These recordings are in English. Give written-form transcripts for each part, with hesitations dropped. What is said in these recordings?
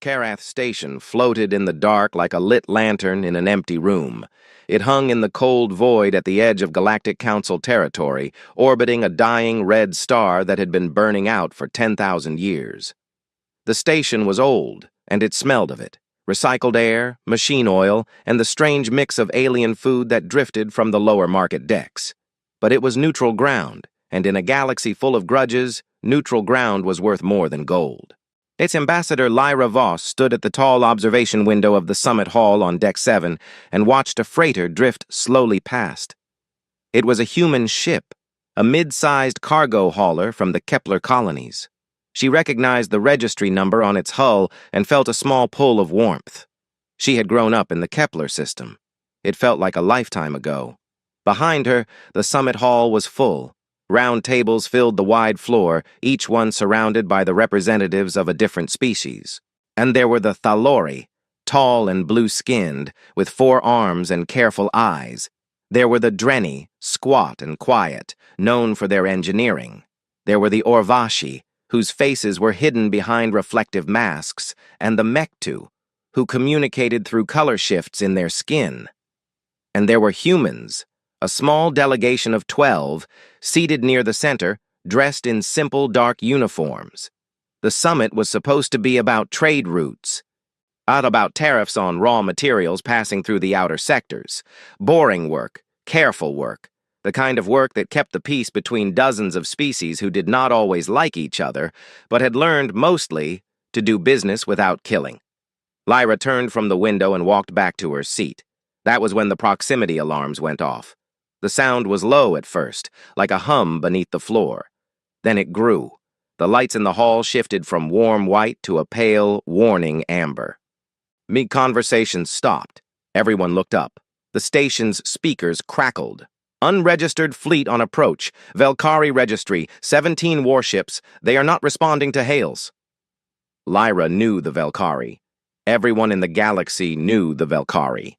Karath Station floated in the dark like a lit lantern in an empty room. It hung in the cold void at the edge of Galactic Council territory, orbiting a dying red star that had been burning out for 10,000 years. The station was old, and it smelled of it. Recycled air, machine oil, and the strange mix of alien food that drifted from the lower market decks. But it was neutral ground, and in a galaxy full of grudges, neutral ground was worth more than gold. Its ambassador Lyra Voss stood at the tall observation window of the summit hall on Deck 7 and watched a freighter drift slowly past. It was a human ship, a mid-sized cargo hauler from the Kepler colonies. She recognized the registry number on its hull and felt a small pull of warmth. She had grown up in the Kepler system. It felt like a lifetime ago. Behind her, the summit hall was full. Round tables filled the wide floor, each one surrounded by the representatives of a different species. And there were the Thalori, tall and blue-skinned, with 4 arms and careful eyes. There were the Drenni, squat and quiet, known for their engineering. There were the Orvashi, whose faces were hidden behind reflective masks, and the Mektu, who communicated through color shifts in their skin. And there were humans, a small delegation of 12, seated near the center, dressed in simple dark uniforms. The summit was supposed to be about trade routes, not about tariffs on raw materials passing through the outer sectors. Boring work, careful work, the kind of work that kept the peace between dozens of species who did not always like each other, but had learned mostly to do business without killing. Lyra turned from the window and walked back to her seat. That was when the proximity alarms went off. The sound was low at first, like a hum beneath the floor. Then it grew. The lights in the hall shifted from warm white to a pale, warning amber. Mid-conversation stopped. Everyone looked up. The station's speakers crackled. Unregistered fleet on approach. Velkari registry, 17 warships. They are not responding to hails. Lyra knew the Velkari. Everyone in the galaxy knew the Velkari.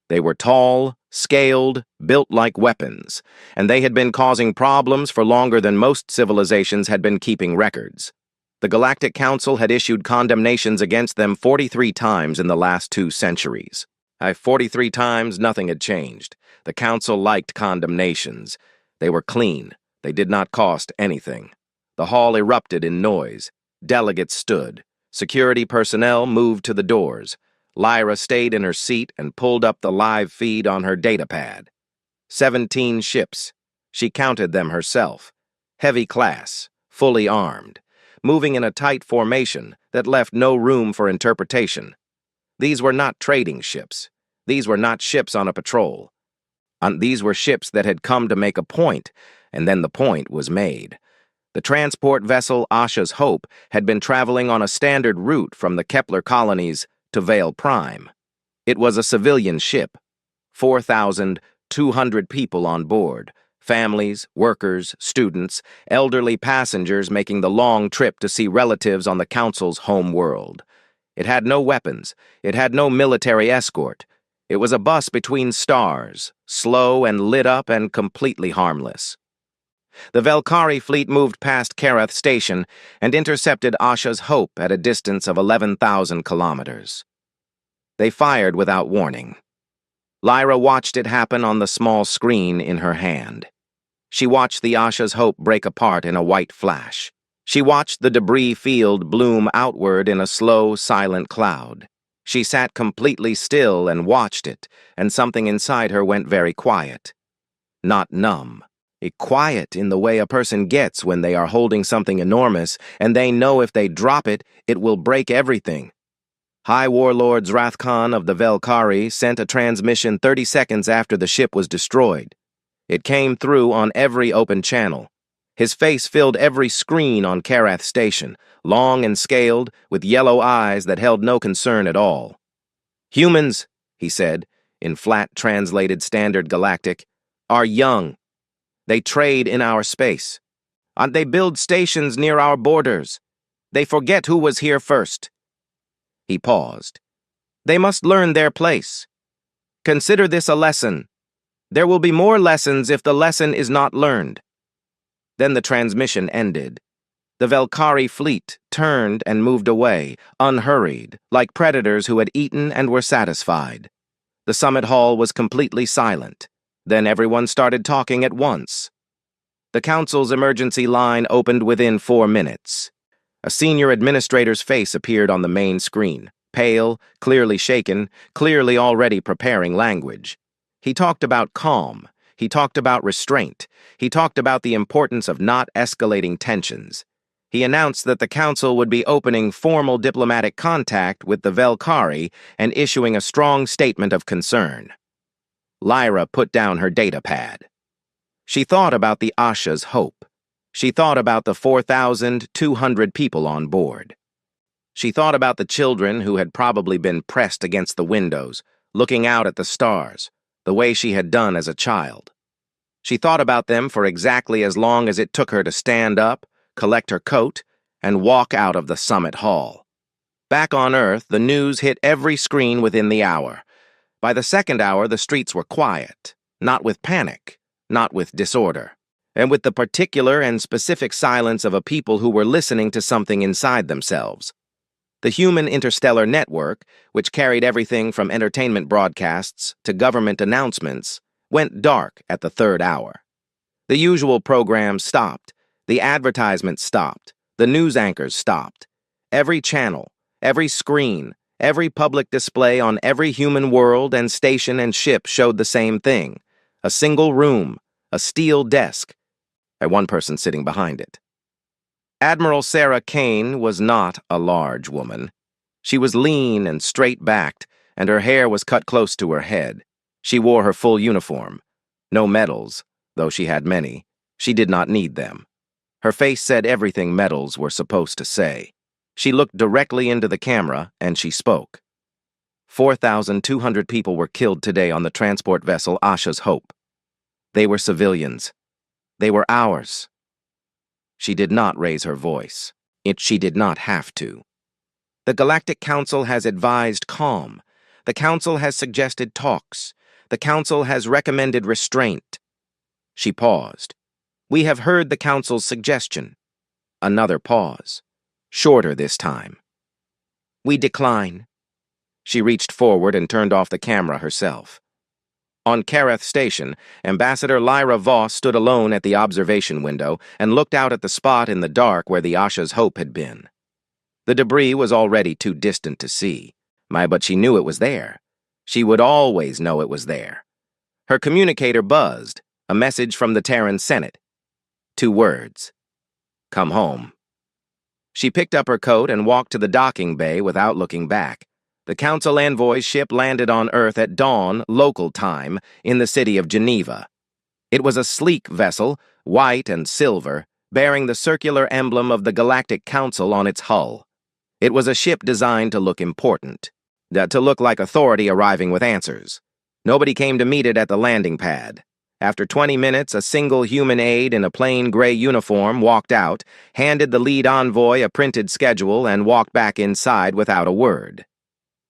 They were tall, scaled, built like weapons, and they had been causing problems for longer than most civilizations had been keeping records. The Galactic Council had issued condemnations against them 43 times in the last 2 centuries. 43 times, nothing had changed. The Council liked condemnations. They were clean. They did not cost anything. The hall erupted in noise. Delegates stood. Security personnel moved to the doors. Lyra stayed in her seat and pulled up the live feed on her datapad. 17 ships. She counted them herself. Heavy class, fully armed, moving in a tight formation that left no room for interpretation. These were not trading ships. These were not ships on a patrol. These were ships that had come to make a point, and then the point was made. The transport vessel Asha's Hope had been traveling on a standard route from the Kepler colonies to Vale Prime. It was a civilian ship. 4,200 people on board. Families, workers, students, elderly passengers making the long trip to see relatives on the Council's home world. It had no weapons. It had no military escort. It was a bus between stars, slow and lit up and completely harmless. The Velkari fleet moved past Karath Station and intercepted Asha's Hope at a distance of 11,000 kilometers. They fired without warning. Lyra watched it happen on the small screen in her hand. She watched the Asha's Hope break apart in a white flash. She watched the debris field bloom outward in a slow, silent cloud. She sat completely still and watched it, and something inside her went very quiet. Not numb. Quiet in the way a person gets when they are holding something enormous, and they know if they drop it, it will break everything. High Warlord Zrathkhan of the Velkari sent a transmission 30 seconds after the ship was destroyed. It came through on every open channel. His face filled every screen on Karath Station, long and scaled, with yellow eyes that held no concern at all. "Humans," he said, in flat translated Standard Galactic, "are young. They trade in our space. They build stations near our borders. They forget who was here first." He paused. "They must learn their place. Consider this a lesson. There will be more lessons if the lesson is not learned." Then the transmission ended. The Velkari fleet turned and moved away, unhurried, like predators who had eaten and were satisfied. The summit hall was completely silent. Then everyone started talking at once. The council's emergency line opened within 4 minutes. A senior administrator's face appeared on the main screen, pale, clearly shaken, clearly already preparing language. He talked about calm. He talked about restraint. He talked about the importance of not escalating tensions. He announced that the council would be opening formal diplomatic contact with the Velkari and issuing a strong statement of concern. Lyra put down her data pad. She thought about the Asha's hope. She thought about the 4,200 people on board. She thought about the children who had probably been pressed against the windows, looking out at the stars, the way she had done as a child. She thought about them for exactly as long as it took her to stand up, collect her coat, and walk out of the summit hall. Back on Earth, the news hit every screen within the hour. By the second hour, the streets were quiet, not with panic, not with disorder, and with the particular and specific silence of a people who were listening to something inside themselves. The human interstellar network, which carried everything from entertainment broadcasts to government announcements, went dark at the third hour. The usual programs stopped. The advertisements stopped. The news anchors stopped. Every channel, every screen, every public display on every human world and station and ship showed the same thing. A single room, a steel desk, and one person sitting behind it. Admiral Sarah Kane was not a large woman. She was lean and straight-backed, and her hair was cut close to her head. She wore her full uniform. No medals, though she had many. She did not need them. Her face said everything medals were supposed to say. She looked directly into the camera, and she spoke. 4,200 people were killed today on the transport vessel Asha's Hope. They were civilians. They were ours. She did not raise her voice. She did not have to. The Galactic Council has advised calm. The Council has suggested talks. The Council has recommended restraint. She paused. We have heard the Council's suggestion. Another pause. Shorter this time. We decline. She reached forward and turned off the camera herself. On Kareth Station, Ambassador Lyra Voss stood alone at the observation window and looked out at the spot in the dark where the Asha's Hope had been. The debris was already too distant to see, but she knew it was there. She would always know it was there. Her communicator buzzed, a message from the Terran Senate. 2 words. Come home. She picked up her coat and walked to the docking bay without looking back. The Council envoy's ship landed on Earth at dawn, local time, in the city of Geneva. It was a sleek vessel, white and silver, bearing the circular emblem of the Galactic Council on its hull. It was a ship designed to look important, to look like authority arriving with answers. Nobody came to meet it at the landing pad. After 20 minutes, a single human aide in a plain gray uniform walked out, handed the lead envoy a printed schedule, and walked back inside without a word.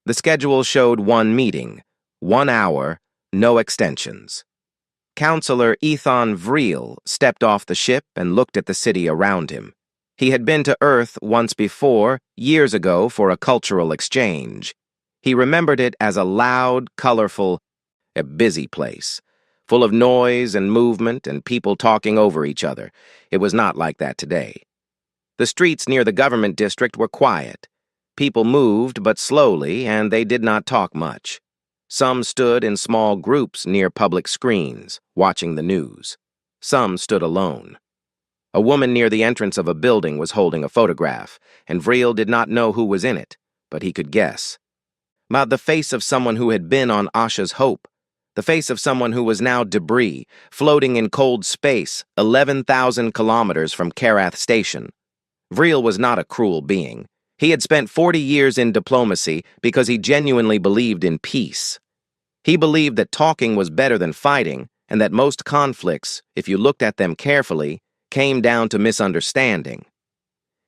The schedule showed 1 meeting, 1 hour, no extensions. Counselor Ethan Vreel stepped off the ship and looked at the city around him. He had been to Earth once before, years ago, for a cultural exchange. He remembered it as a loud, colorful, a busy place, full of noise and movement and people talking over each other. It was not like that today. The streets near the government district were quiet. People moved, but slowly, and they did not talk much. Some stood in small groups near public screens, watching the news. Some stood alone. A woman near the entrance of a building was holding a photograph, and Vreel did not know who was in it, but he could guess. About the face of someone who had been on Asha's Hope, the face of someone who was now debris, floating in cold space, 11,000 kilometers from Kareth Station. Vreel was not a cruel being. He had spent 40 years in diplomacy because he genuinely believed in peace. He believed that talking was better than fighting, and that most conflicts, if you looked at them carefully, came down to misunderstanding.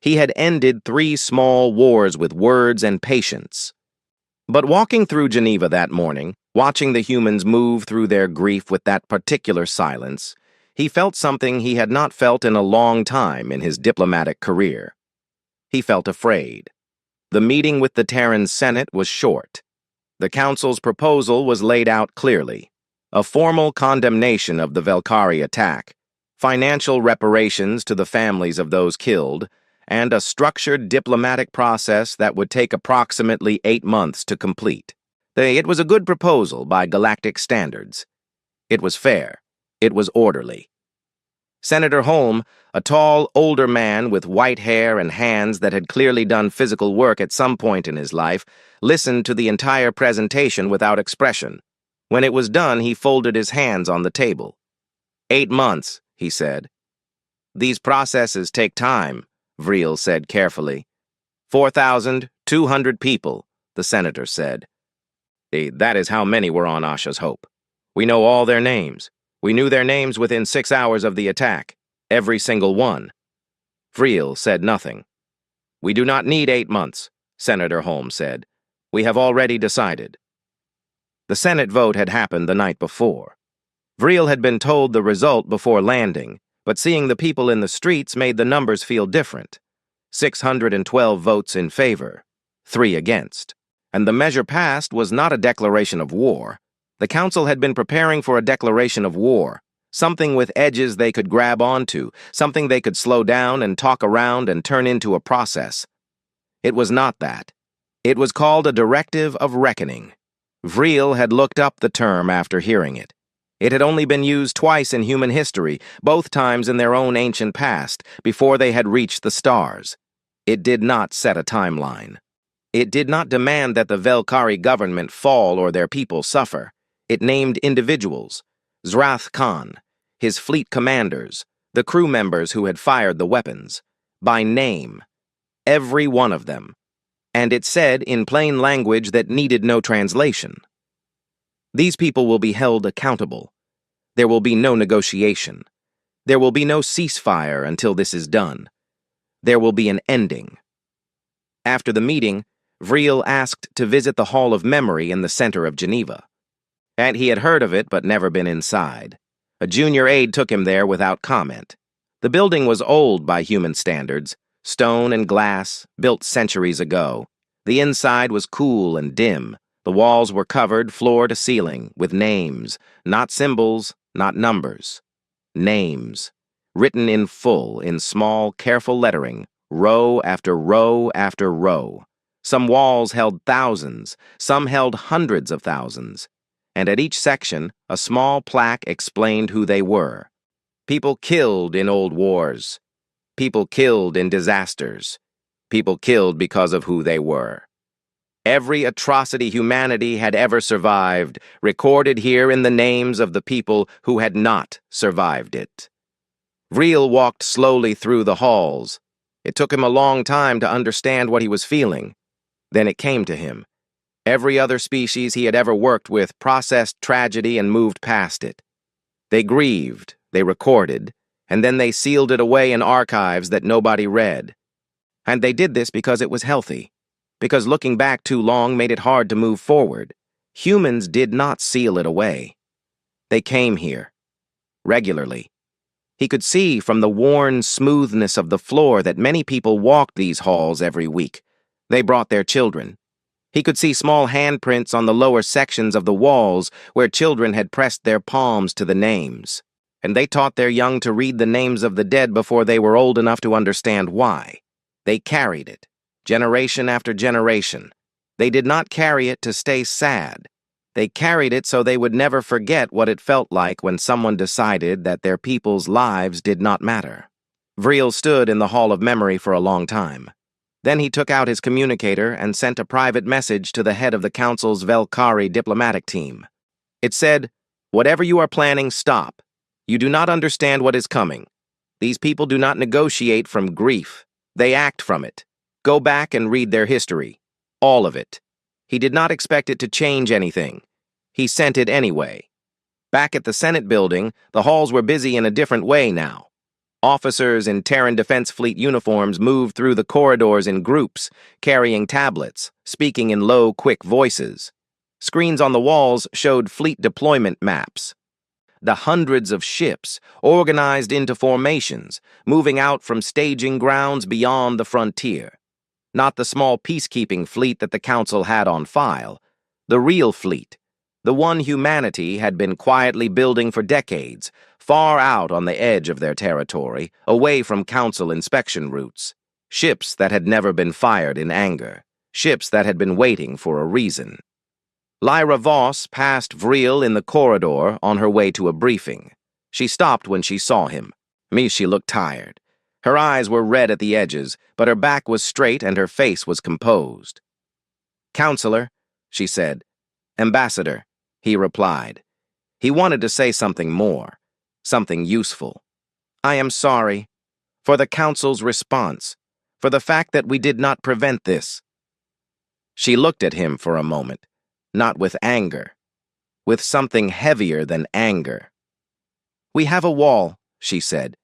He had ended 3 small wars with words and patience. But walking through Geneva that morning, watching the humans move through their grief with that particular silence, He felt something he had not felt in a long time in his diplomatic career. He felt afraid. The meeting with the Terran Senate was short. The Council's proposal was laid out clearly. A formal condemnation of the Velkhari attack, financial reparations to the families of those killed, and a structured diplomatic process that would take approximately 8 months to complete. It was a good proposal by galactic standards. It was fair. It was orderly. Senator Holm, a tall, older man with white hair and hands that had clearly done physical work at some point in his life, listened to the entire presentation without expression. When it was done, he folded his hands on the table. 8 months, he said. These processes take time, Vreel said carefully. 4,200 people, the senator said. That is how many were on Asha's Hope. We know all their names. We knew their names within 6 hours of the attack, every single one. Vreel said nothing. We do not need 8 months, Senator Holm said. We have already decided. The Senate vote had happened the night before. Vreel had been told the result before landing, but seeing the people in the streets made the numbers feel different. 612 votes in favor, 3 against. And the measure passed was not a declaration of war. The council had been preparing for a declaration of war, something with edges they could grab onto, something they could slow down and talk around and turn into a process. It was not that. It was called a directive of reckoning. Vreel had looked up the term after hearing it. It had only been used twice in human history, both times in their own ancient past, before they had reached the stars. It did not set a timeline. It did not demand that the Velkhari government fall or their people suffer. It named individuals, Zrath Khan, his fleet commanders, the crew members who had fired the weapons, by name, every one of them, and it said in plain language that needed no translation. These people will be held accountable. There will be no negotiation. There will be no ceasefire until this is done. There will be an ending. After the meeting, Vreel asked to visit the Hall of Memory in the center of Geneva. And he had heard of it but never been inside. A junior aide took him there without comment. The building was old by human standards, stone and glass, built centuries ago. The inside was cool and dim. The walls were covered floor to ceiling with names, not symbols, not numbers. Names, written in full, in small, careful lettering, row after row after row. Some walls held thousands, some held hundreds of thousands. And at each section, a small plaque explained who they were. People killed in old wars. People killed in disasters. People killed because of who they were. Every atrocity humanity had ever survived, recorded here in the names of the people who had not survived it. Vreel walked slowly through the halls. It took him a long time to understand what he was feeling. Then it came to him. Every other species he had ever worked with processed tragedy and moved past it. They grieved, they recorded, and then they sealed it away in archives that nobody read. And they did this because it was healthy, because looking back too long made it hard to move forward. Humans did not seal it away. They came here, regularly. He could see from the worn smoothness of the floor that many people walked these halls every week. They brought their children. He could see small handprints on the lower sections of the walls where children had pressed their palms to the names. And they taught their young to read the names of the dead before they were old enough to understand why. They carried it, generation after generation. They did not carry it to stay sad. They carried it so they would never forget what it felt like when someone decided that their people's lives did not matter. Vreel stood in the Hall of Memory for a long time. Then he took out his communicator and sent a private message to the head of the Council's Velkhari diplomatic team. It said, "Whatever you are planning, stop. You do not understand what is coming. These people do not negotiate from grief. They act from it. Go back and read their history. All of it." He did not expect it to change anything. He sent it anyway. Back at the Senate building, the halls were busy in a different way now. Officers in Terran Defense Fleet uniforms moved through the corridors in groups, carrying tablets, speaking in low, quick voices. Screens on the walls showed fleet deployment maps. the hundreds of ships, organized into formations, moving out from staging grounds beyond the frontier. Not the small peacekeeping fleet that the Council had on file, the real fleet, the one humanity had been quietly building for decades, far out on the edge of their territory, away from Council inspection routes. Ships that had never been fired in anger, ships that had been waiting for a reason. Lyra Voss passed Vril in the corridor on her way to a briefing. She stopped when she saw him. She looked tired. Her eyes were red at the edges, but her back was straight and her face was composed. "Counselor," she said. "Ambassador," he replied. He wanted to say something more, something useful. "I am sorry for the Council's response, for the fact that we did not prevent this." She looked at him for a moment, not with anger, with something heavier than anger. "We have a wall," she said,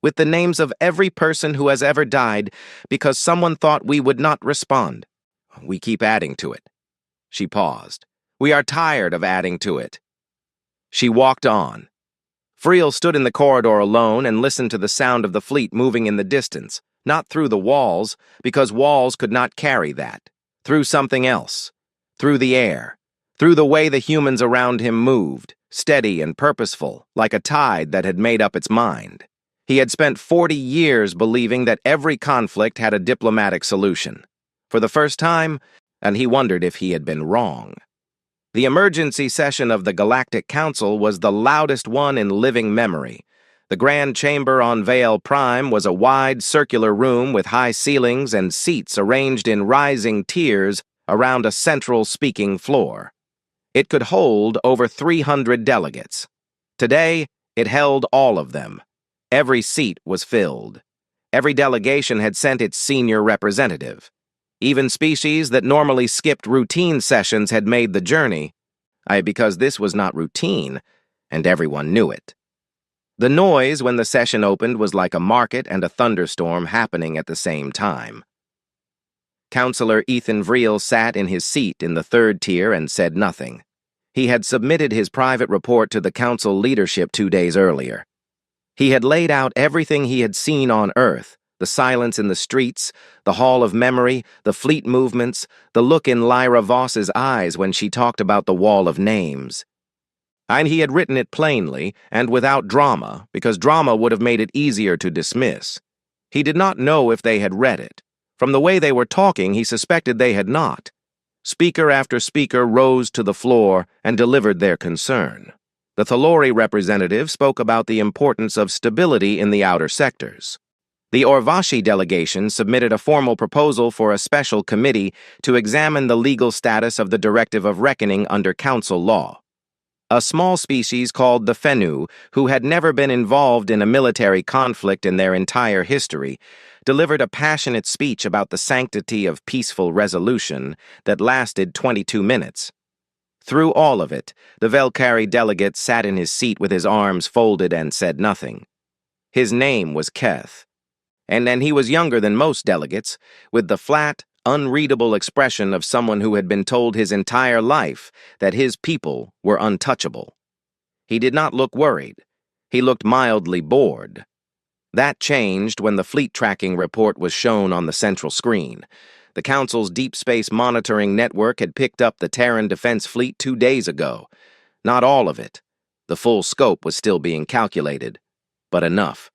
"with the names of every person who has ever died because someone thought we would not respond. We keep adding to it." She paused. "We are tired of adding to it." She walked on. Vril stood in the corridor alone and listened to the sound of the fleet moving in the distance, not through the walls, because walls could not carry that, through something else, through the air, through the way the humans around him moved, steady and purposeful, like a tide that had made up its mind. He had spent 40 years believing that every conflict had a diplomatic solution. For the first time, and he wondered if he had been wrong. The emergency session of the Galactic Council was the loudest one in living memory. The Grand Chamber on Vale Prime was a wide, circular room with high ceilings and seats arranged in rising tiers around a central speaking floor. It could hold over 300 delegates. Today, it held all of them. Every seat was filled. Every delegation had sent its senior representative. Even species that normally skipped routine sessions had made the journey, because this was not routine, and everyone knew it. The noise when the session opened was like a market and a thunderstorm happening at the same time. Counselor Ethan Vril sat in his seat in the third tier and said nothing. He had submitted his private report to the Council leadership 2 days earlier. He had laid out everything he had seen on Earth, the silence in the streets, the Hall of Memory, the fleet movements, the look in Lyra Voss's eyes when she talked about the Wall of Names. And he had written it plainly and without drama, because drama would have made it easier to dismiss. He did not know if they had read it. From the way they were talking, he suspected they had not. Speaker after speaker rose to the floor and delivered their concern. The Thalori representative spoke about the importance of stability in the outer sectors. The Orvashi delegation submitted a formal proposal for a special committee to examine the legal status of the Directive of Reckoning under Council law. A small species called the Fenu, who had never been involved in a military conflict in their entire history, delivered a passionate speech about the sanctity of peaceful resolution that lasted 22 minutes. Through all of it, the Velkari delegate sat in his seat with his arms folded and said nothing. His name was Keth, and he was younger than most delegates, with the flat, unreadable expression of someone who had been told his entire life that his people were untouchable. He did not look worried. He looked mildly bored. That changed when the fleet tracking report was shown on the central screen. The Council's Deep Space Monitoring Network had picked up the Terran Defense Fleet 2 days ago. Not all of it. The full scope was still being calculated. But enough.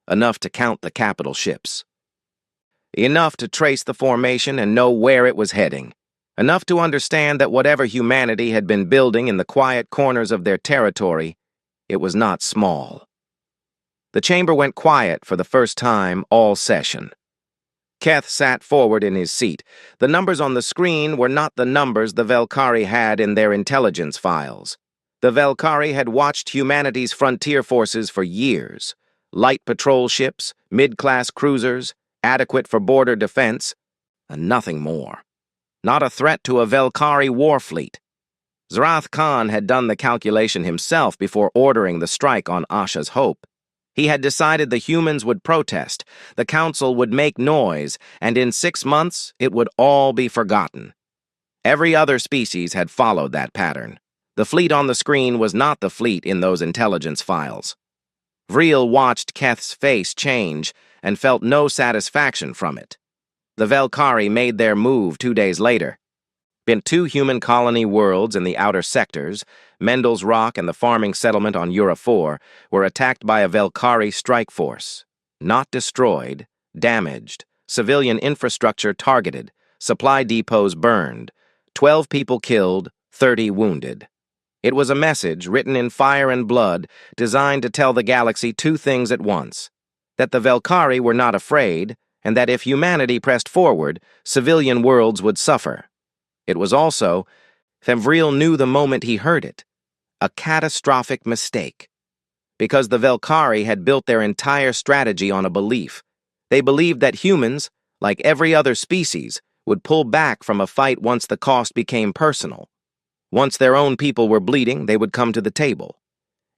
Enough to count the capital ships. Enough to trace the formation and know where it was heading. Enough to understand that whatever humanity had been building in the quiet corners of their territory, it was not small. The chamber went quiet for the first time all session. Keth sat forward in his seat. The numbers on the screen were not the numbers the Velkari had in their intelligence files. The Velkari had watched humanity's frontier forces for years. Light patrol ships, mid-class cruisers, adequate for border defense, and nothing more. Not a threat to a Velkari war fleet. Zrath Khan had done the calculation himself before ordering the strike on Asha's Hope. He had decided the humans would protest, the Council would make noise, and in 6 months it would all be forgotten. Every other species had followed that pattern. The fleet on the screen was not the fleet in those intelligence files. Vril watched Keth's face change and felt no satisfaction from it. The Velkari made their move 2 days later. In 2 human colony worlds in the outer sectors, Mendel's Rock and the farming settlement on Ura 4 were attacked by a Velkari strike force. Not destroyed, damaged, civilian infrastructure targeted, supply depots burned, 12 people killed, 30 wounded. It was a message written in fire and blood designed to tell the galaxy 2 things at once: that the Velkari were not afraid, and that if humanity pressed forward, civilian worlds would suffer. It was also, Vril knew the moment he heard it, a catastrophic mistake. Because the Velkari had built their entire strategy on a belief. They believed that humans, like every other species, would pull back from a fight once the cost became personal. Once their own people were bleeding, they would come to the table.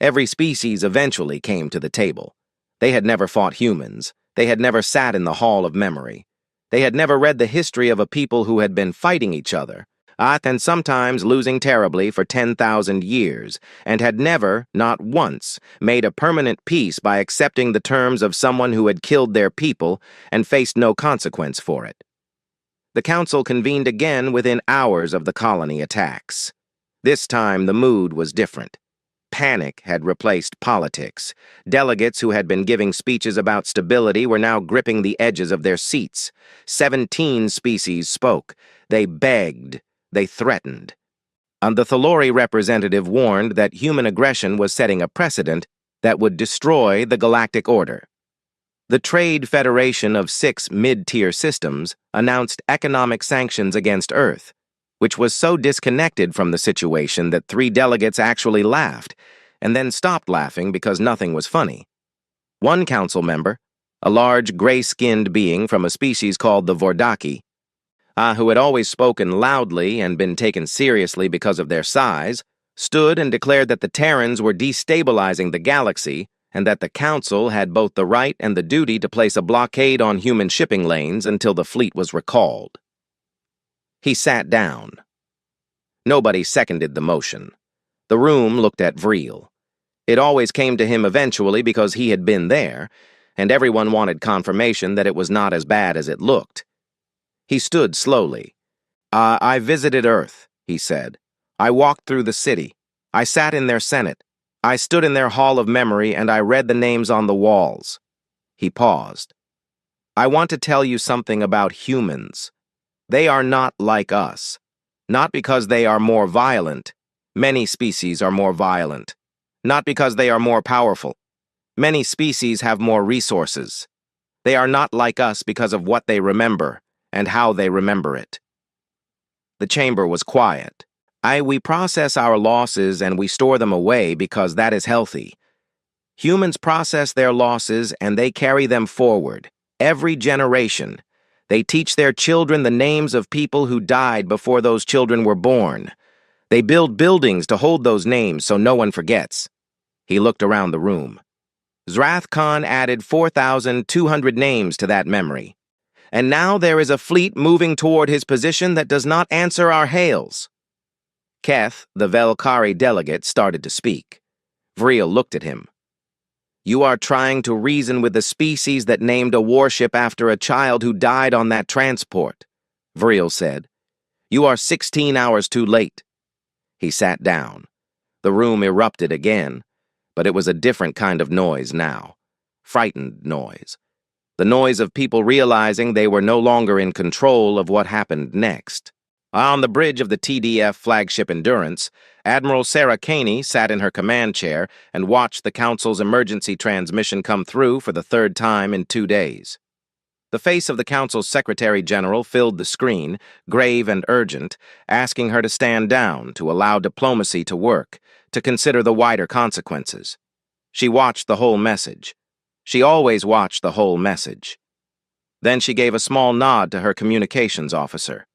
Every species eventually came to the table. They had never fought humans. They had never sat in the Hall of Memory. They had never read the history of a people who had been fighting each other, and sometimes losing terribly for 10,000 years, and had never, not once, made a permanent peace by accepting the terms of someone who had killed their people and faced no consequence for it. The council convened again within hours of the colony attacks. This time the mood was different. Panic had replaced politics. Delegates who had been giving speeches about stability were now gripping the edges of their seats. 17 species spoke. They begged. They threatened. And the Thalori representative warned that human aggression was setting a precedent that would destroy the galactic order. The Trade Federation of 6 mid-tier systems announced economic sanctions against Earth, which was so disconnected from the situation that 3 delegates actually laughed, and then stopped laughing because nothing was funny. One council member, a large gray-skinned being from a species called the Vordaki, who had always spoken loudly and been taken seriously because of their size, stood and declared that the Terrans were destabilizing the galaxy and that the council had both the right and the duty to place a blockade on human shipping lanes until the fleet was recalled. He sat down. Nobody seconded the motion. The room looked at Vril. It always came to him eventually because he had been there, and everyone wanted confirmation that it was not as bad as it looked. He stood slowly. I visited Earth, he said. I walked through the city. I sat in their Senate. I stood in their Hall of Memory and I read the names on the walls. He paused. I want to tell you something about humans. They are not like us. Not because they are more violent. Many species are more violent. Not because they are more powerful. Many species have more resources. They are not like us because of what they remember and how they remember it. The chamber was quiet. We process our losses and we store them away because that is healthy. Humans process their losses and they carry them forward, every generation. They teach their children the names of people who died before those children were born. They build buildings to hold those names so no one forgets. He looked around the room. Zrath Khan added 4,200 names to that memory. And now there is a fleet moving toward his position that does not answer our hails. Keth, the Velkari delegate, started to speak. Vril looked at him. You are trying to reason with the species that named a warship after a child who died on that transport, Vril said. You are 16 hours too late. He sat down. The room erupted again, but it was a different kind of noise now. Frightened noise. The noise of people realizing they were no longer in control of what happened next. On the bridge of the TDF flagship Endurance, Admiral Sarah Caney sat in her command chair and watched the Council's emergency transmission come through for the 3rd time in 2 days. The face of the Council's Secretary-General filled the screen, grave and urgent, asking her to stand down, to allow diplomacy to work, to consider the wider consequences. She watched the whole message. She always watched the whole message. Then she gave a small nod to her communications officer.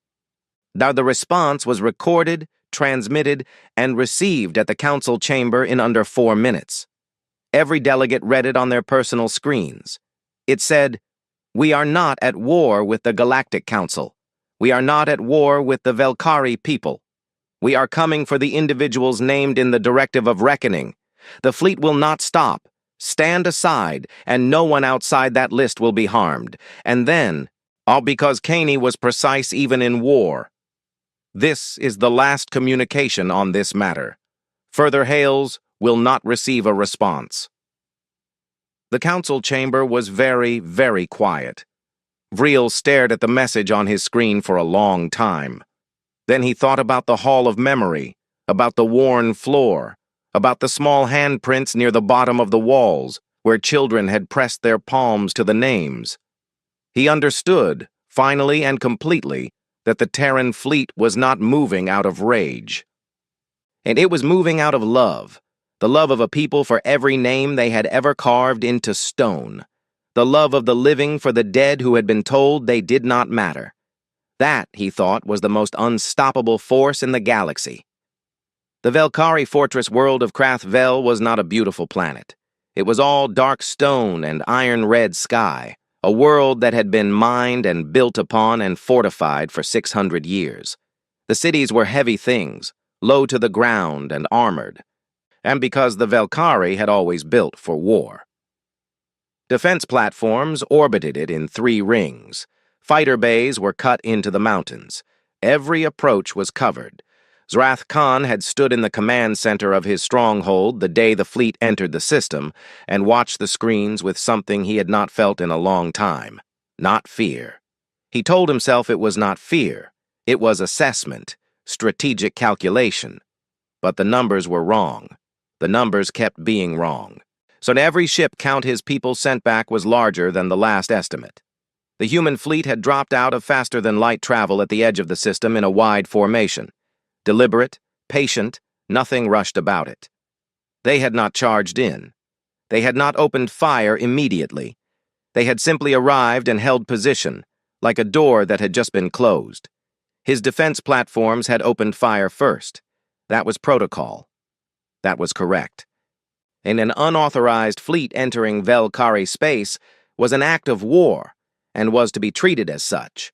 Now the response was recorded, transmitted, and received at the council chamber in under 4 minutes. Every delegate read it on their personal screens. It said, "We are not at war with the Galactic Council. We are not at war with the Velkari people. We are coming for the individuals named in the Directive of Reckoning. The fleet will not stop. Stand aside, and no one outside that list will be harmed. And then, all because Caney was precise even in war. This is the last communication on this matter. Further hails will not receive a response. The council chamber was very, very quiet. Vreel stared at the message on his screen for a long time. Then he thought about the Hall of Memory, about the worn floor, about the small handprints near the bottom of the walls, where children had pressed their palms to the names. He understood, finally and completely, that the Terran fleet was not moving out of rage. And it was moving out of love, the love of a people for every name they had ever carved into stone, the love of the living for the dead who had been told they did not matter. That, he thought, was the most unstoppable force in the galaxy. The Velkari fortress world of Krath Vel was not a beautiful planet. It was all dark stone and iron-red sky, a world that had been mined and built upon and fortified for 600 years. The cities were heavy things, low to the ground and armored, and because the Velkari had always built for war. Defense platforms orbited it in 3 rings. Fighter bays were cut into the mountains. Every approach was covered. Zrath Khan had stood in the command center of his stronghold the day the fleet entered the system and watched the screens with something he had not felt in a long time. Not fear. He told himself it was not fear. It was assessment, strategic calculation. But the numbers were wrong. The numbers kept being wrong. So every ship count his people sent back was larger than the last estimate. The human fleet had dropped out of faster-than-light travel at the edge of the system in a wide formation. Deliberate, patient, nothing rushed about it. They had not charged in. They had not opened fire immediately. They had simply arrived and held position, like a door that had just been closed. His defense platforms had opened fire first. That was protocol. That was correct. And an unauthorized fleet entering Velkari space was an act of war and was to be treated as such.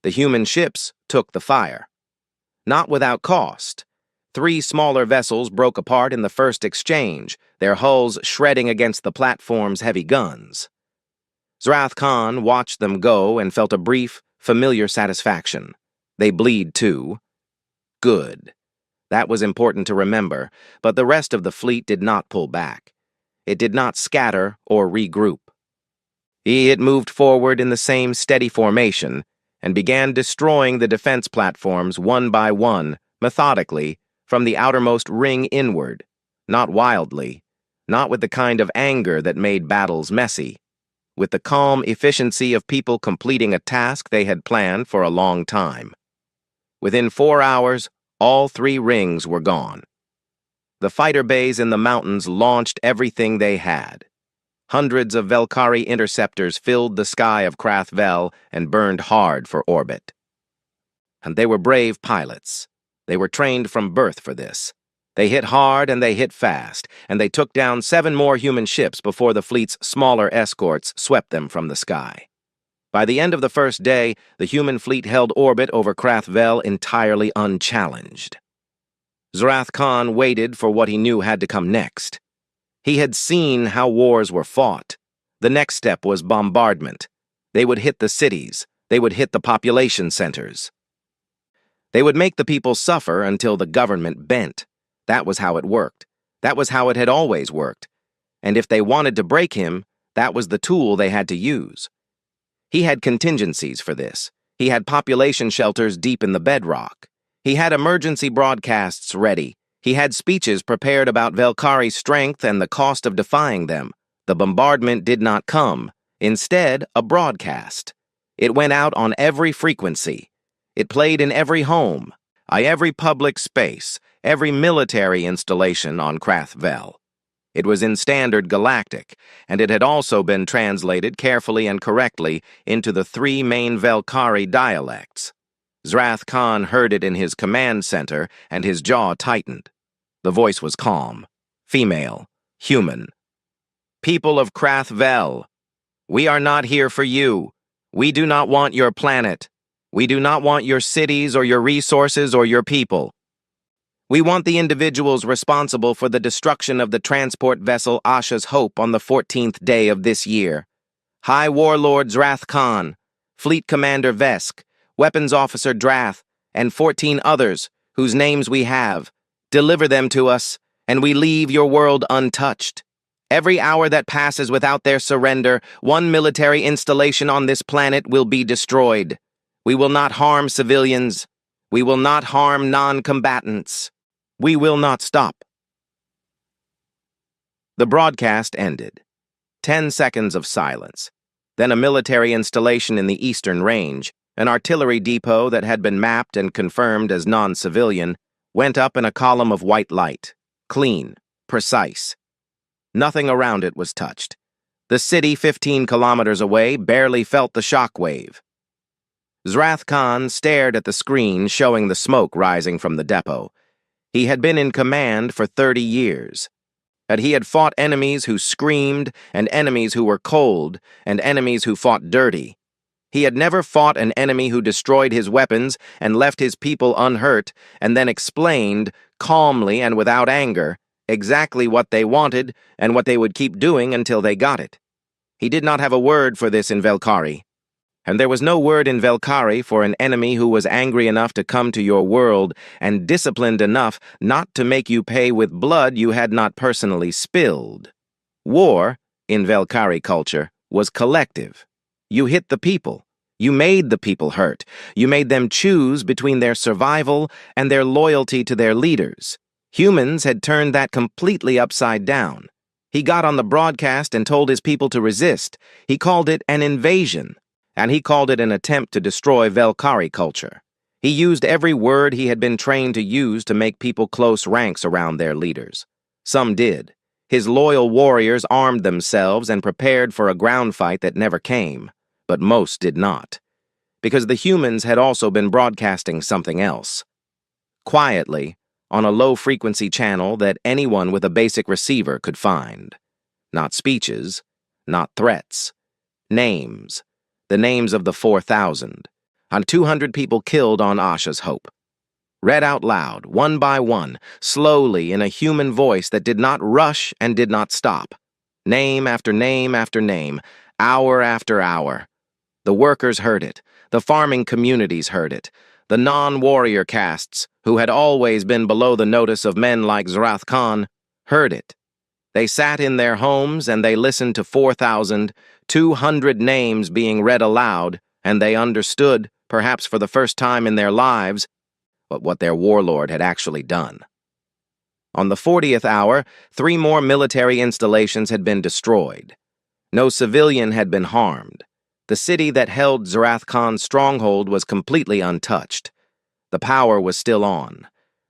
The human ships took the fire. Not without cost. 3 smaller vessels broke apart in the first exchange, their hulls shredding against the platform's heavy guns. Zrath Khan watched them go and felt a brief, familiar satisfaction. They bleed too. Good. That was important to remember, but the rest of the fleet did not pull back. It did not scatter or regroup. It moved forward in the same steady formation and began destroying the defense platforms one by one, methodically, from the outermost ring inward, not wildly, not with the kind of anger that made battles messy, with the calm efficiency of people completing a task they had planned for a long time. Within 4 hours, all 3 rings were gone. The fighter bays in the mountains launched everything they had. Hundreds of Velkari interceptors filled the sky of Krath Vel and burned hard for orbit. And they were brave pilots. They were trained from birth for this. They hit hard and they hit fast, and they took down 7 more human ships before the fleet's smaller escorts swept them from the sky. By the end of the first day, the human fleet held orbit over Krath Vel entirely unchallenged. Zrath Khan waited for what he knew had to come next. He had seen how wars were fought. The next step was bombardment. They would hit the cities. They would hit the population centers. They would make the people suffer until the government bent. That was how it worked. That was how it had always worked. And if they wanted to break him, that was the tool they had to use. He had contingencies for this. He had population shelters deep in the bedrock. He had emergency broadcasts ready. He had speeches prepared about Velkari's strength and the cost of defying them. The bombardment did not come. Instead, a broadcast. It went out on every frequency. It played in every home, every public space, every military installation on Krath Vel. It was in Standard Galactic, and it had also been translated carefully and correctly into the 3 main Velkari dialects. Zrath Khan heard it in his command center, and his jaw tightened. The voice was calm, female, human. People of Krath Vel, we are not here for you. We do not want your planet. We do not want your cities or your resources or your people. We want the individuals responsible for the destruction of the transport vessel Asha's Hope on the 14th day of this year. High Warlord Zrath Khan, Fleet Commander Vesk, Weapons Officer Drath, and 14 others, whose names we have. Deliver them to us, and we leave your world untouched. Every hour that passes without their surrender, one military installation on this planet will be destroyed. We will not harm civilians. We will not harm non-combatants. We will not stop. The broadcast ended. 10 seconds of silence. Then a military installation in the Eastern Range, an artillery depot that had been mapped and confirmed as non-civilian, went up in a column of white light. Clean, precise. Nothing around it was touched. The city 15 kilometers away barely felt the shockwave. Zrath Khan stared at the screen showing the smoke rising from the depot. He had been in command for 30 years. That he had fought enemies who screamed, and enemies who were cold, and enemies who fought dirty. He had never fought an enemy who destroyed his weapons and left his people unhurt, and then explained, calmly and without anger, exactly what they wanted and what they would keep doing until they got it. He did not have a word for this in Velkari. And there was no word in Velkari for an enemy who was angry enough to come to your world and disciplined enough not to make you pay with blood you had not personally spilled. War, in Velkari culture, was collective. You hit the people. You made the people hurt. You made them choose between their survival and their loyalty to their leaders. Humans had turned that completely upside down. He got on the broadcast and told his people to resist. He called it an invasion. And he called it an attempt to destroy Velkari culture. He used every word he had been trained to use to make people close ranks around their leaders. Some did. His loyal warriors armed themselves and prepared for a ground fight that never came, but most did not. Because the humans had also been broadcasting something else. Quietly, on a low-frequency channel that anyone with a basic receiver could find. Not speeches, not threats. Names. The names of the 4,000, on 200 people killed on Asha's Hope. Read out loud, one by one, slowly in a human voice that did not rush and did not stop. Name after name after name, hour after hour. The workers heard it, the farming communities heard it, the non-warrior castes, who had always been below the notice of men like Zrath Khan, heard it. They sat in their homes and they listened to 4,200 names being read aloud, and they understood, perhaps for the first time in their lives, what their warlord had actually done. On the 40th hour, 3 more military installations had been destroyed. No civilian had been harmed. The city that held Zrath Khan's stronghold was completely untouched. The power was still on.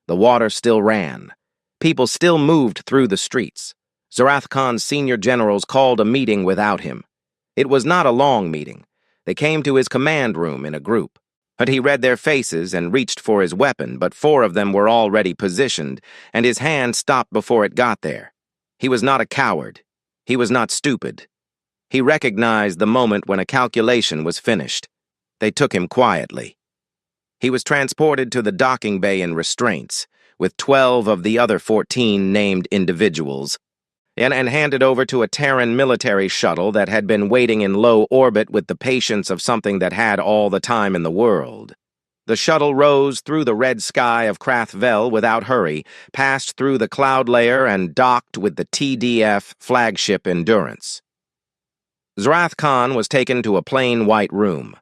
The water still ran. People still moved through the streets. Zrath Khan's senior generals called a meeting without him. It was not a long meeting. They came to his command room in a group. But he read their faces and reached for his weapon, but 4 of them were already positioned, and his hand stopped before it got there. He was not a coward. He was not stupid. He recognized the moment when a calculation was finished. They took him quietly. He was transported to the docking bay in restraints, with 12 of the other 14 named individuals, and handed over to a Terran military shuttle that had been waiting in low orbit with the patience of something that had all the time in the world. The shuttle rose through the red sky of Krathvel without hurry, passed through the cloud layer, and docked with the TDF flagship Endurance. Zrath Khan was taken to a plain white room.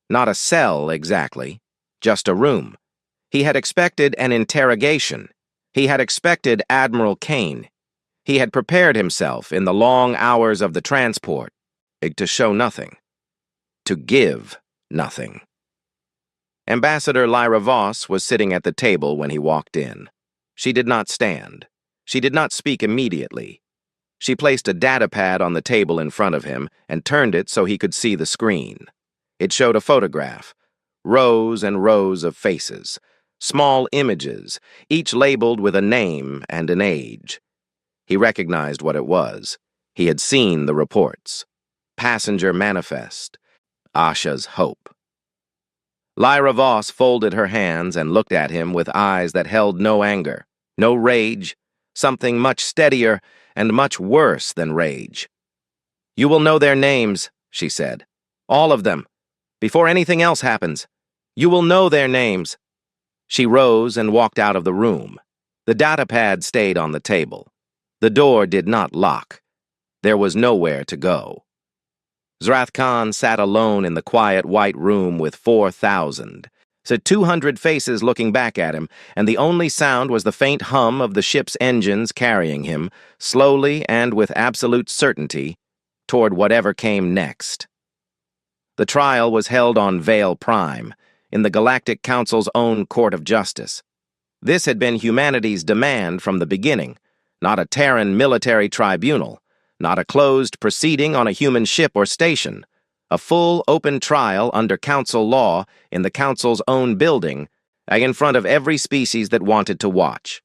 Not a cell, exactly. Just a room. He had expected an interrogation. He had expected Admiral Kane. He had prepared himself in the long hours of the transport to show nothing, to give nothing. Ambassador Lyra Voss was sitting at the table when he walked in. She did not stand. She did not speak immediately. She placed a datapad on the table in front of him and turned it so he could see the screen. It showed a photograph, rows and rows of faces, small images, each labeled with a name and an age. He recognized what it was. He had seen the reports. Passenger manifest. Asha's Hope. Lyra Voss folded her hands and looked at him with eyes that held no anger, no rage, something much steadier and much worse than rage. "You will know their names," she said. "All of them. Before anything else happens. You will know their names." She rose and walked out of the room. The datapad stayed on the table. The door did not lock. There was nowhere to go. Zrath Khan sat alone in the quiet white room with 4,000. 200 faces looking back at him, and the only sound was the faint hum of the ship's engines carrying him, slowly and with absolute certainty, toward whatever came next. The trial was held on Vale Prime, in the Galactic Council's own court of justice. This had been humanity's demand from the beginning, not a Terran military tribunal, not a closed proceeding on a human ship or station, a full, open trial under Council law in the Council's own building, in front of every species that wanted to watch.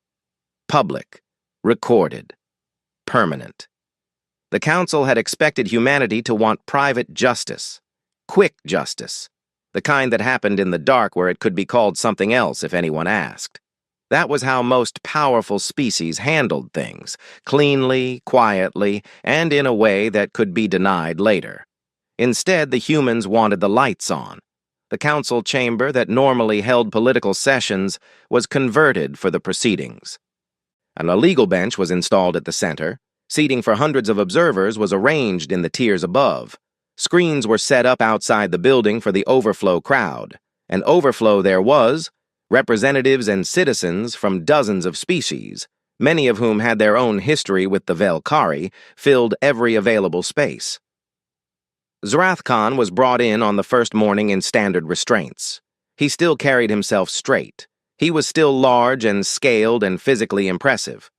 Public, recorded, permanent. The Council had expected humanity to want private justice, quick justice, the kind that happened in the dark where it could be called something else if anyone asked. That was how most powerful species handled things, cleanly, quietly, and in a way that could be denied later. Instead, the humans wanted the lights on. The council chamber that normally held political sessions was converted for the proceedings. An illegal bench was installed at the center. Seating for hundreds of observers was arranged in the tiers above. Screens were set up outside the building for the overflow crowd. An overflow there was. Representatives and citizens from dozens of species, many of whom had their own history with the Velkari, filled every available space. Zrath Khan was brought in on the first morning in standard restraints. He still carried himself straight. He was still large and scaled and physically impressive.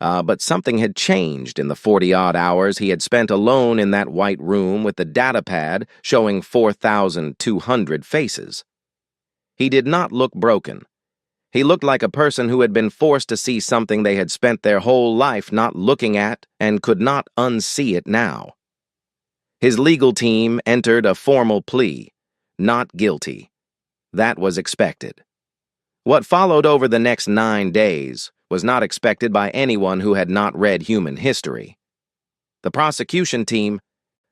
But something had changed in the 40-odd hours he had spent alone in that white room with the datapad showing 4,200 faces. He did not look broken. He looked like a person who had been forced to see something they had spent their whole life not looking at and could not unsee it now. His legal team entered a formal plea, not guilty. That was expected. What followed over the next 9 days was not expected by anyone who had not read human history. The prosecution team,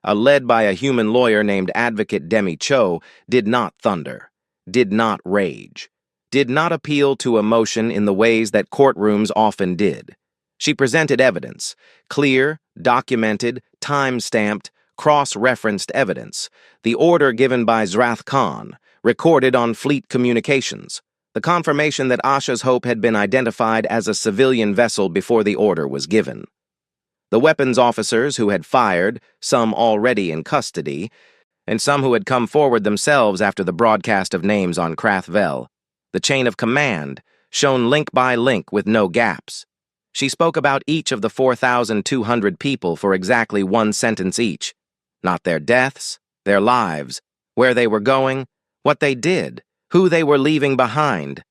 led by a human lawyer named Advocate Demi Cho, did not thunder. Did not rage, did not appeal to emotion in the ways that courtrooms often did. She presented evidence, clear, documented, time-stamped, cross-referenced evidence, the order given by Zrath Khan, recorded on fleet communications, the confirmation that Asha's Hope had been identified as a civilian vessel before the order was given. The weapons officers who had fired, some already in custody, and some who had come forward themselves after the broadcast of names on Krathvel, the chain of command, shown link by link with no gaps. She spoke about each of the 4,200 people for exactly 1 sentence each. Not their deaths, their lives, where they were going, what they did, who they were leaving behind.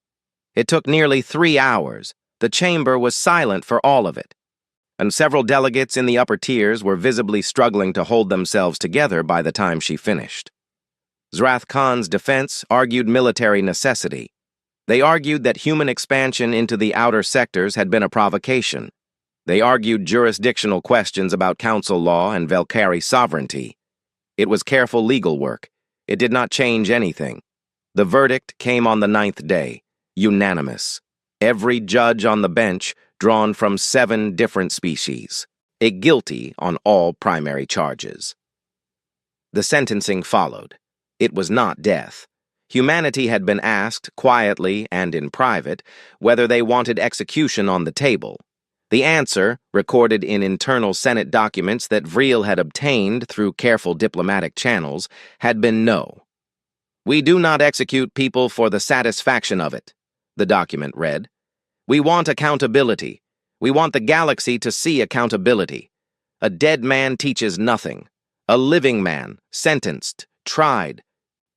It took nearly 3 hours. The chamber was silent for all of it, and several delegates in the upper tiers were visibly struggling to hold themselves together by the time she finished. Zrath Khan's defense argued military necessity. They argued that human expansion into the outer sectors had been a provocation. They argued jurisdictional questions about council law and Velkari sovereignty. It was careful legal work. It did not change anything. The verdict came on the 9th day, unanimous. Every judge on the bench drawn from 7 different species, guilty on all primary charges. The sentencing followed. It was not death. Humanity had been asked, quietly and in private, whether they wanted execution on the table. The answer, recorded in internal Senate documents that Vreel had obtained through careful diplomatic channels, had been no. "We do not execute people for the satisfaction of it," the document read. "We want accountability. We want the galaxy to see accountability. A dead man teaches nothing. A living man, sentenced, tried,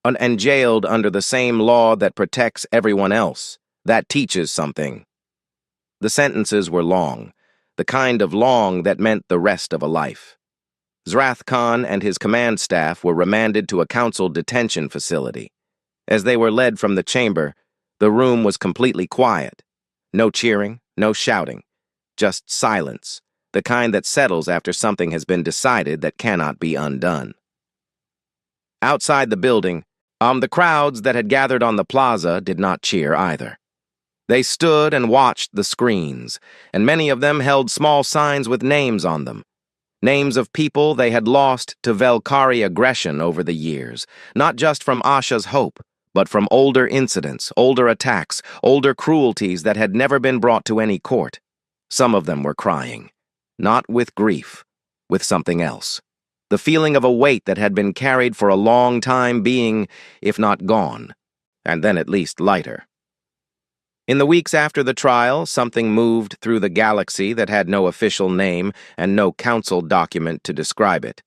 and jailed under the same law that protects everyone else, that teaches something." The sentences were long, the kind of long that meant the rest of a life. Zrath Khan and his command staff were remanded to a council detention facility. As they were led from the chamber, the room was completely quiet. No cheering, no shouting, just silence, the kind that settles after something has been decided that cannot be undone. Outside the building, the crowds that had gathered on the plaza did not cheer either. They stood and watched the screens, and many of them held small signs with names on them. Names of people they had lost to Velkari aggression over the years, not just from Asha's hope, but from older incidents, older attacks, older cruelties that had never been brought to any court. Some of them were crying, not with grief, with something else. The feeling of a weight that had been carried for a long time being, if not gone, and then at least lighter. In the weeks after the trial, something moved through the galaxy that had no official name and no council document to describe it.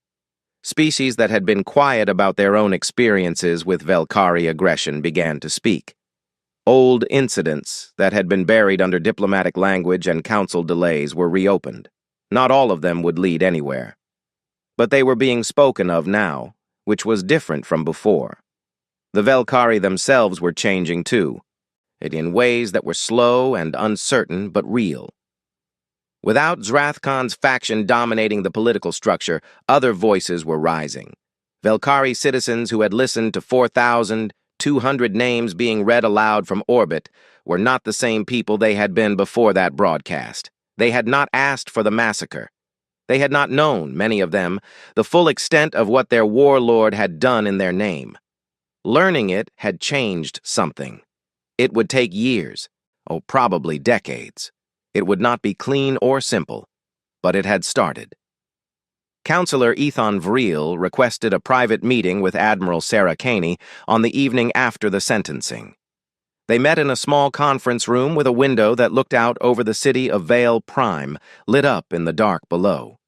Species that had been quiet about their own experiences with Velkari aggression began to speak. Old incidents that had been buried under diplomatic language and council delays were reopened. Not all of them would lead anywhere. But they were being spoken of now, which was different from before. The Velkari themselves were changing too, in ways that were slow and uncertain but real. Without Zrathkon's faction dominating the political structure, other voices were rising. Velkari citizens who had listened to 4,200 names being read aloud from orbit were not the same people they had been before that broadcast. They had not asked for the massacre. They had not known, many of them, the full extent of what their warlord had done in their name. Learning it had changed something. It would take years, probably decades. It would not be clean or simple, but it had started. Counselor Ethan Vreel requested a private meeting with Admiral Sarah Caney on the evening after the sentencing. They met in a small conference room with a window that looked out over the city of Vale Prime, lit up in the dark below.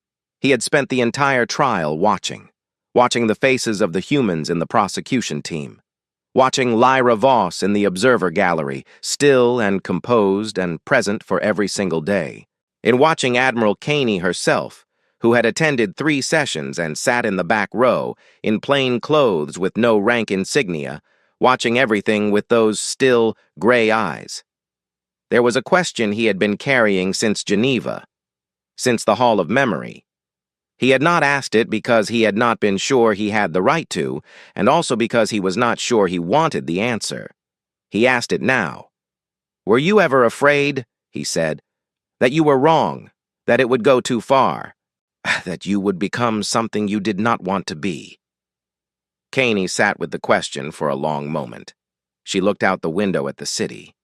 He had spent the entire trial watching the faces of the humans in the prosecution team. Watching Lyra Voss in the observer gallery, still and composed and present for every single day. In watching Admiral Caney herself, who had attended 3 sessions and sat in the back row, in plain clothes with no rank insignia, watching everything with those still, gray eyes. There was a question he had been carrying since Geneva, since the Hall of Memory. He had not asked it because he had not been sure he had the right to, and also because he was not sure he wanted the answer. He asked it now. "Were you ever afraid," he said, "that you were wrong, that it would go too far, that you would become something you did not want to be?" Caney sat with the question for a long moment. She looked out the window at the city.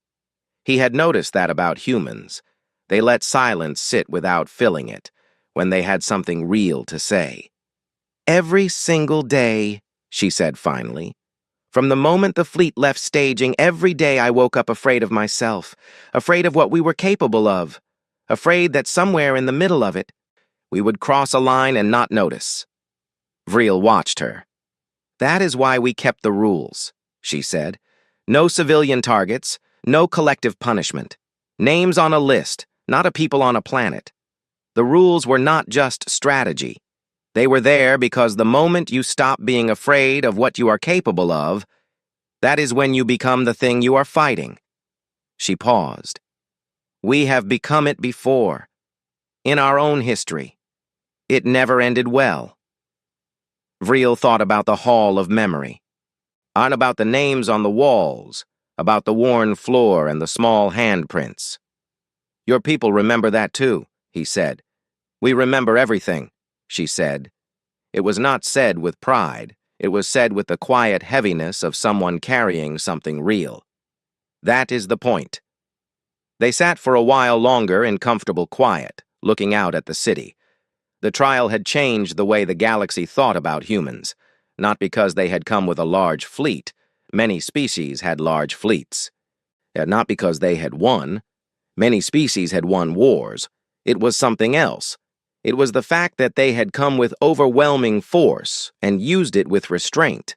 He had noticed that about humans. They let silence sit without filling it, when they had something real to say. "Every single day," she said finally. "From the moment the fleet left staging, every day I woke up afraid of myself, afraid of what we were capable of, afraid that somewhere in the middle of it, we would cross a line and not notice." Vreel watched her. "That is why we kept the rules," she said. "No civilian targets, no collective punishment. Names on a list, not a people on a planet. The rules were not just strategy. They were there because the moment you stop being afraid of what you are capable of, that is when you become the thing you are fighting." She paused. "We have become it before. In our own history. It never ended well." Vreel thought about the Hall of Memory, and about the names on the walls, about the worn floor and the small handprints. "Your people remember that too," he said. "We remember everything," she said. It was not said with pride. It was said with the quiet heaviness of someone carrying something real. That is the point. They sat for a while longer in comfortable quiet, looking out at the city. The trial had changed the way the galaxy thought about humans, not because they had come with a large fleet. Many species had large fleets. Not because they had won. Many species had won wars. It was something else. It was the fact that they had come with overwhelming force and used it with restraint.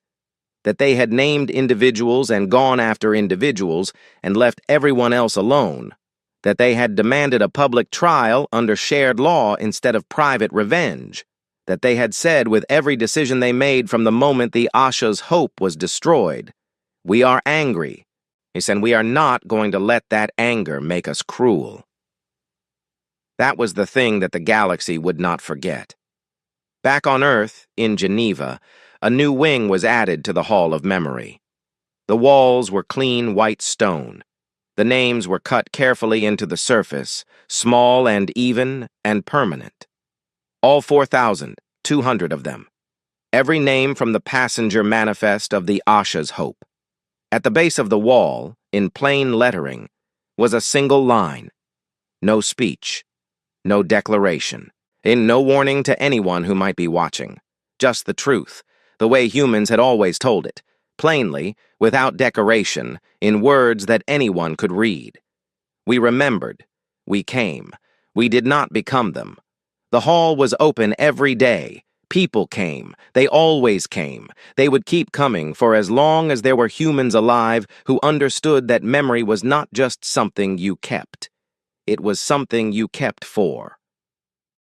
That they had named individuals and gone after individuals and left everyone else alone. That they had demanded a public trial under shared law instead of private revenge. That they had said with every decision they made from the moment the Asha's hope was destroyed, We are angry. He said, we are not going to let that anger make us cruel. That was the thing that the galaxy would not forget. Back on Earth, in Geneva, a new wing was added to the Hall of Memory. The walls were clean white stone. The names were cut carefully into the surface, small and even and permanent. All 4,200 of them. Every name from the passenger manifest of the Asha's Hope. At the base of the wall, in plain lettering, was a single line. No speech. No declaration. In no warning to anyone who might be watching. Just the truth, the way humans had always told it, plainly, without decoration, in words that anyone could read. We remembered. We came. We did not become them. The hall was open every day. People came. They always came. They would keep coming for as long as there were humans alive who understood that memory was not just something you kept. It was something you kept for.